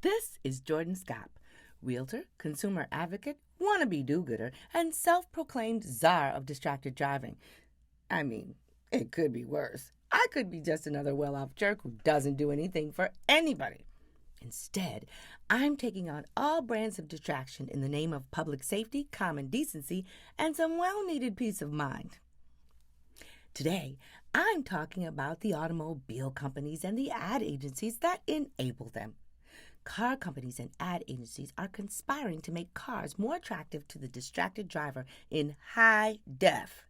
This is Jordan Skopp, realtor, consumer advocate, wannabe do-gooder, and self-proclaimed czar of distracted driving. I mean, it could be worse. I could be just another well-off jerk who doesn't do anything for anybody. Instead, I'm taking on all brands of distraction in the name of public safety, common decency, and some well-needed peace of mind. Today, I'm talking about the automobile companies and the ad agencies that enable them. Car companies and ad agencies are conspiring to make cars more attractive to the distracted driver in high def.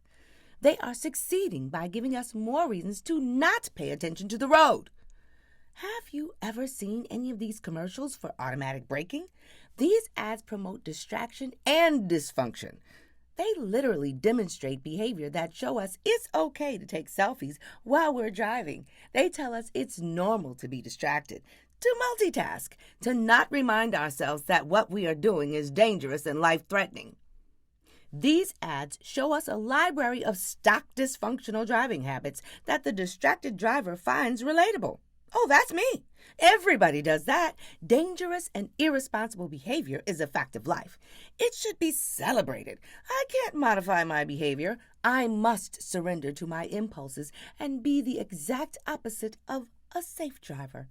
They are succeeding by giving us more reasons to not pay attention to the road. Have you ever seen any of these commercials for automatic braking? These ads promote distraction and dysfunction. They literally demonstrate behavior that show us it's okay to take selfies while we're driving. They tell us it's normal to be distracted, to multitask, to not remind ourselves that what we are doing is dangerous and life-threatening. These ads show us a library of stock dysfunctional driving habits that the distracted driver finds relatable. Oh, that's me. Everybody does that. Dangerous and irresponsible behavior is a fact of life. It should be celebrated. I can't modify my behavior. I must surrender to my impulses and be the exact opposite of a safe driver.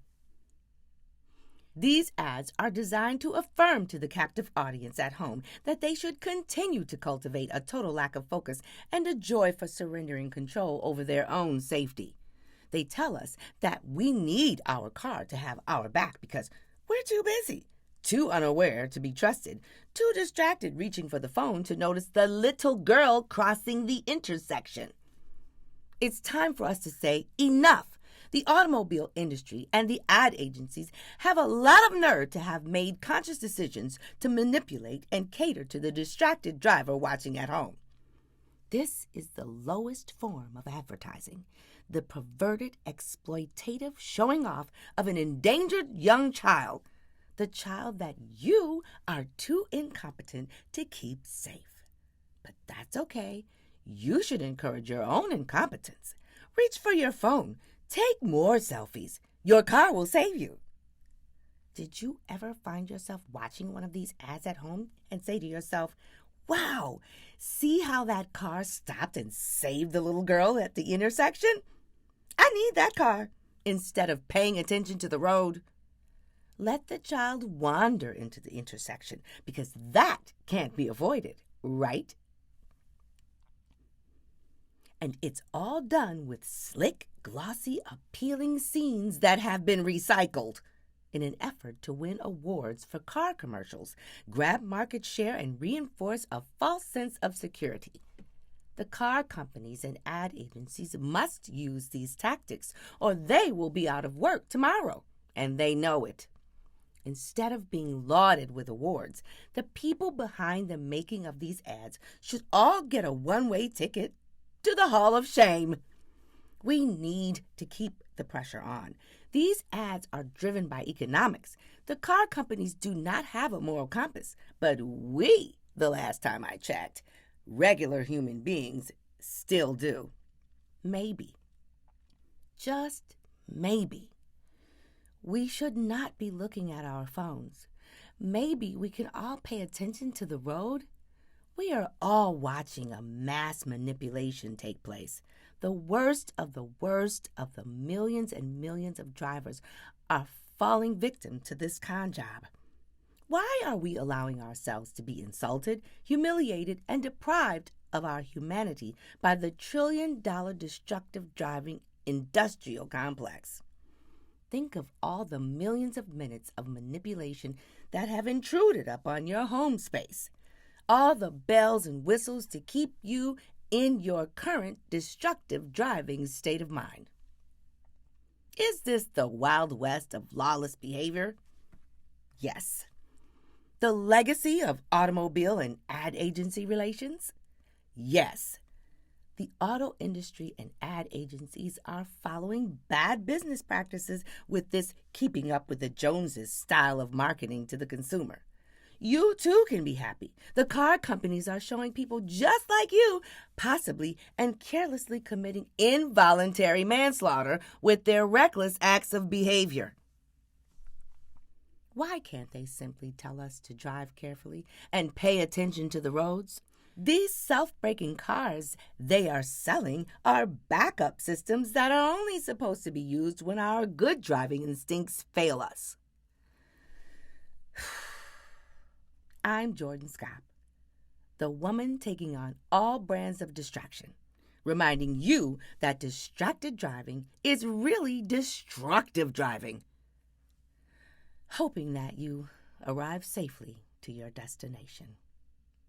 These ads are designed to affirm to the captive audience at home that they should continue to cultivate a total lack of focus and a joy for surrendering control over their own safety. They tell us that we need our car to have our back because we're too busy, too unaware to be trusted, too distracted reaching for the phone to notice the little girl crossing the intersection. It's time for us to say enough. The automobile industry and the ad agencies have a lot of nerve to have made conscious decisions to manipulate and cater to the distracted driver watching at home. This is the lowest form of advertising, the perverted, exploitative showing off of an endangered young child, the child that you are too incompetent to keep safe. But that's okay. You should encourage your own incompetence. Reach for your phone. Take more selfies. Your car will save you. Did you ever find yourself watching one of these ads at home and say to yourself, wow, see how that car stopped and saved the little girl at the intersection? I need that car, instead of paying attention to the road. Let the child wander into the intersection because that can't be avoided, right? And it's all done with slick, glossy, appealing scenes that have been recycled in an effort to win awards for car commercials, grab market share, and reinforce a false sense of security. The car companies and ad agencies must use these tactics or they will be out of work tomorrow, and they know it. Instead of being lauded with awards, the people behind the making of these ads should all get a one-way ticket to the Hall of Shame. We need to keep the pressure on. These ads are driven by economics. The car companies do not have a moral compass, but we, the last time I checked, regular human beings, still do. Maybe, just maybe, we should not be looking at our phones. Maybe we can all pay attention to the road. We are all watching a mass manipulation take place. The worst of the millions and millions of drivers are falling victim to this con job. Why are we allowing ourselves to be insulted, humiliated, and deprived of our humanity by the trillion-dollar destructive driving industrial complex? Think of all the millions of minutes of manipulation that have intruded upon your home space. All the bells and whistles to keep you in your current destructive driving state of mind. Is this the Wild West of lawless behavior? Yes. The legacy of automobile and ad agency relations? Yes. The auto industry and ad agencies are following bad business practices with this keeping up with the Joneses style of marketing to the consumer. You too can be happy. The car companies are showing people just like you, possibly and carelessly committing involuntary manslaughter with their reckless acts of behavior. Why can't they simply tell us to drive carefully and pay attention to the roads? These self-braking cars they are selling are backup systems that are only supposed to be used when our good driving instincts fail us. I'm Jordan Skopp, the woman taking on all brands of distraction, reminding you that distracted driving is really destructive driving. Hoping that you arrive safely to your destination.